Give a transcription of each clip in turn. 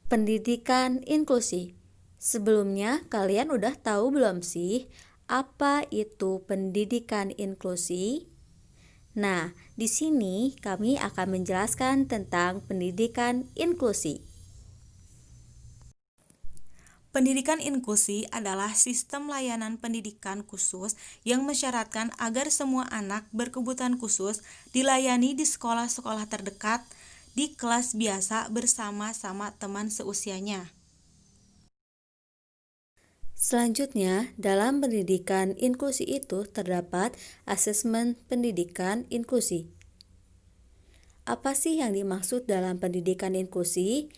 Pendidikan inklusi. Sebelumnya, kalian udah tahu belum sih apa itu pendidikan inklusi? Nah, di sini kami akan menjelaskan tentang pendidikan inklusi. Pendidikan inklusi adalah sistem layanan pendidikan khusus yang mensyaratkan agar semua anak berkebutuhan khusus dilayani di sekolah-sekolah terdekat di kelas biasa bersama-sama teman seusianya. Selanjutnya, dalam pendidikan inklusi itu terdapat asesmen pendidikan inklusi. Apa sih yang dimaksud dalam pendidikan inklusi?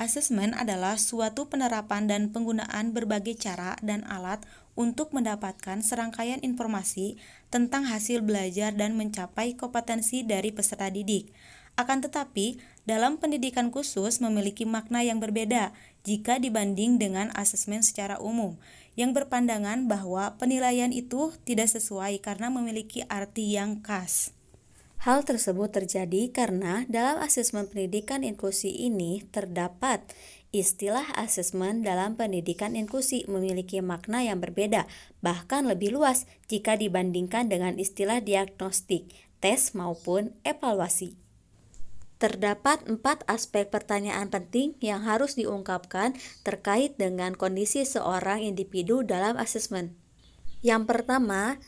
Asesmen adalah suatu penerapan dan penggunaan berbagai cara dan alat untuk mendapatkan serangkaian informasi tentang hasil belajar dan mencapai kompetensi dari peserta didik. Akan tetapi, dalam pendidikan khusus memiliki makna yang berbeda jika dibanding dengan asesmen secara umum, yang berpandangan bahwa penilaian itu tidak sesuai karena memiliki arti yang khas. Hal tersebut terjadi karena dalam asesmen pendidikan inklusi ini terdapat istilah asesmen dalam pendidikan inklusi memiliki makna yang berbeda, bahkan lebih luas jika dibandingkan dengan istilah diagnostik, tes maupun evaluasi. Terdapat 4 aspek pertanyaan penting yang harus diungkapkan terkait dengan kondisi seorang individu dalam asesmen. Yang pertama,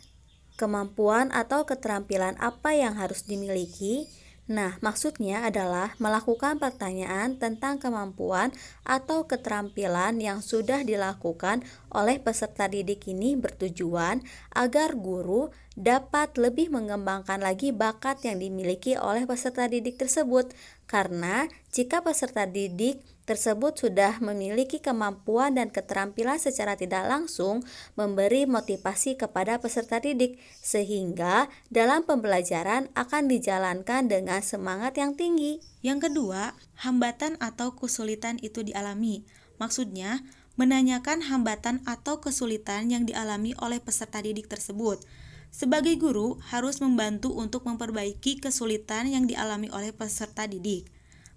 kemampuan atau keterampilan apa yang harus dimiliki? Nah, maksudnya adalah melakukan pertanyaan tentang kemampuan atau keterampilan yang sudah dilakukan oleh peserta didik ini bertujuan agar guru dapat lebih mengembangkan lagi bakat yang dimiliki oleh peserta didik tersebut. Karena jika peserta didik tersebut sudah memiliki kemampuan dan keterampilan secara tidak langsung memberi motivasi kepada peserta didik sehingga dalam pembelajaran akan dijalankan dengan semangat yang tinggi. Yang kedua, hambatan atau kesulitan itu dialami. Maksudnya, menanyakan hambatan atau kesulitan yang dialami oleh peserta didik tersebut. Sebagai guru, harus membantu untuk memperbaiki kesulitan yang dialami oleh peserta didik.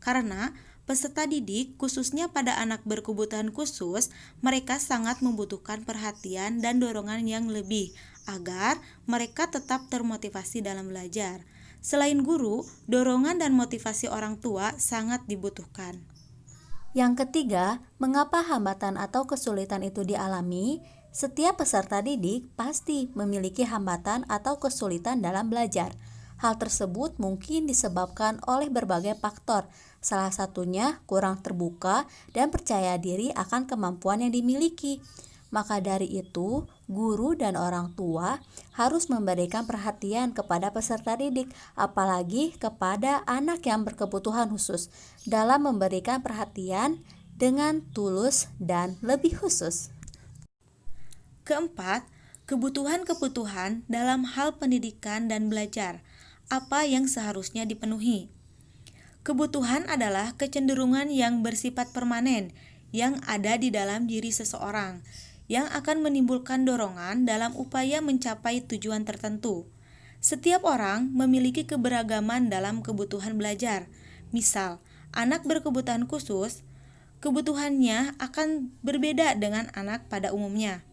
Karena peserta didik, khususnya pada anak berkebutuhan khusus, mereka sangat membutuhkan perhatian dan dorongan yang lebih agar mereka tetap termotivasi dalam belajar. Selain guru, dorongan dan motivasi orang tua sangat dibutuhkan. Yang ketiga, mengapa hambatan atau kesulitan itu dialami? Setiap peserta didik pasti memiliki hambatan atau kesulitan dalam belajar. Hal tersebut mungkin disebabkan oleh berbagai faktor, salah satunya kurang terbuka dan percaya diri akan kemampuan yang dimiliki. Maka dari itu, guru dan orang tua harus memberikan perhatian kepada peserta didik, apalagi kepada anak yang berkebutuhan khusus, dalam memberikan perhatian dengan tulus dan lebih khusus. Keempat, kebutuhan-kebutuhan dalam hal pendidikan dan belajar. Apa yang seharusnya dipenuhi? Kebutuhan adalah kecenderungan yang bersifat permanen yang ada di dalam diri seseorang, yang akan menimbulkan dorongan dalam upaya mencapai tujuan tertentu. Setiap orang memiliki keberagaman dalam kebutuhan belajar. Misal, anak berkebutuhan khusus, kebutuhannya akan berbeda dengan anak pada umumnya.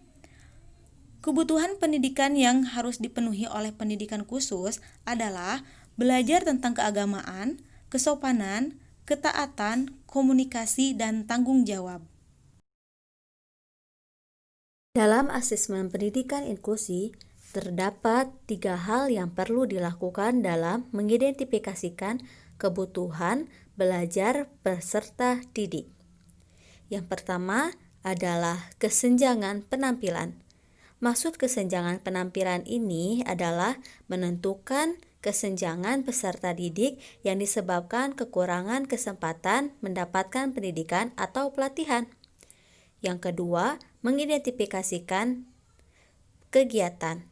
Kebutuhan pendidikan yang harus dipenuhi oleh pendidikan khusus adalah belajar tentang keagamaan, kesopanan, ketaatan, komunikasi, dan tanggung jawab. Dalam asesmen pendidikan inklusi, terdapat 3 hal yang perlu dilakukan dalam mengidentifikasikan kebutuhan belajar peserta didik. Yang pertama adalah kesenjangan penampilan. Maksud kesenjangan penampilan ini adalah menentukan kesenjangan peserta didik yang disebabkan kekurangan kesempatan mendapatkan pendidikan atau pelatihan. Yang kedua, mengidentifikasikan kegiatan.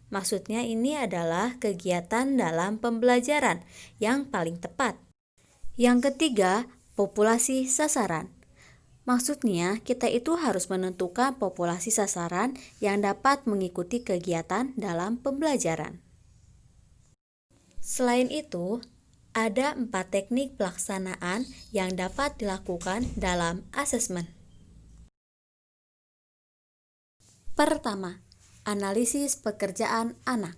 Maksudnya ini adalah kegiatan dalam pembelajaran yang paling tepat. Yang ketiga, populasi sasaran. Maksudnya, kita itu harus menentukan populasi sasaran yang dapat mengikuti kegiatan dalam pembelajaran. Selain itu, Ada 4 teknik pelaksanaan yang dapat dilakukan dalam asesmen. Pertama, analisis pekerjaan anak.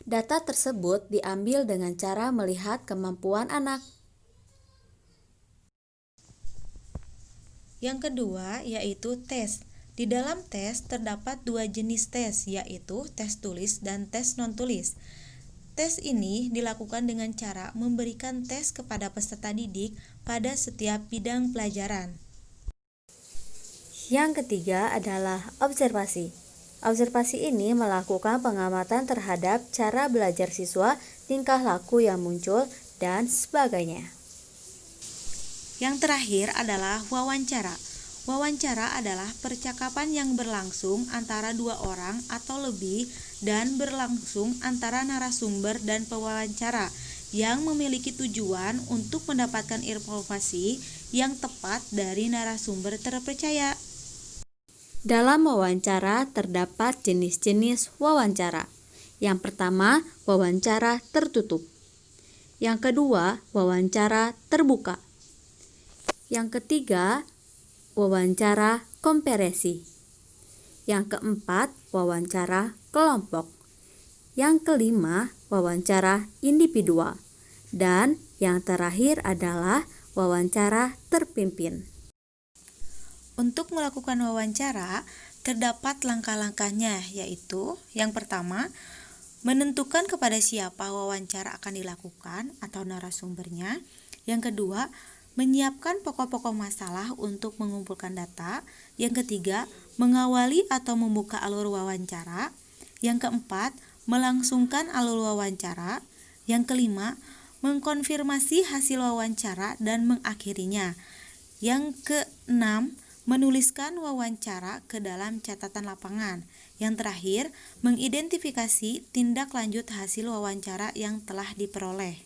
Data tersebut diambil dengan cara melihat kemampuan anak. Yang kedua yaitu tes. Di dalam tes terdapat 2 jenis tes, yaitu tes tulis dan tes non-tulis. Tes ini dilakukan dengan cara memberikan tes kepada peserta didik pada setiap bidang pelajaran. Yang ketiga adalah observasi. Observasi ini melakukan pengamatan terhadap cara belajar siswa, tingkah laku yang muncul, dan sebagainya. Yang terakhir adalah wawancara. Wawancara adalah percakapan yang berlangsung antara 2 orang atau lebih dan berlangsung antara narasumber dan pewawancara yang memiliki tujuan untuk mendapatkan informasi yang tepat dari narasumber terpercaya. Dalam wawancara terdapat jenis-jenis wawancara. Yang pertama, wawancara tertutup. Yang kedua, wawancara terbuka. Yang ketiga, wawancara komparesi. Yang keempat, wawancara kelompok. Yang kelima, wawancara individual. Dan yang terakhir adalah wawancara terpimpin. Untuk melakukan wawancara, terdapat langkah-langkahnya, yaitu yang pertama, menentukan kepada siapa wawancara akan dilakukan atau narasumbernya. Yang kedua, menyiapkan pokok-pokok masalah untuk mengumpulkan data. Yang ketiga, mengawali atau membuka alur wawancara. Yang keempat, melangsungkan alur wawancara. Yang kelima, mengkonfirmasi hasil wawancara dan mengakhirinya. Yang keenam, menuliskan wawancara ke dalam catatan lapangan. Yang terakhir, mengidentifikasi tindak lanjut hasil wawancara yang telah diperoleh.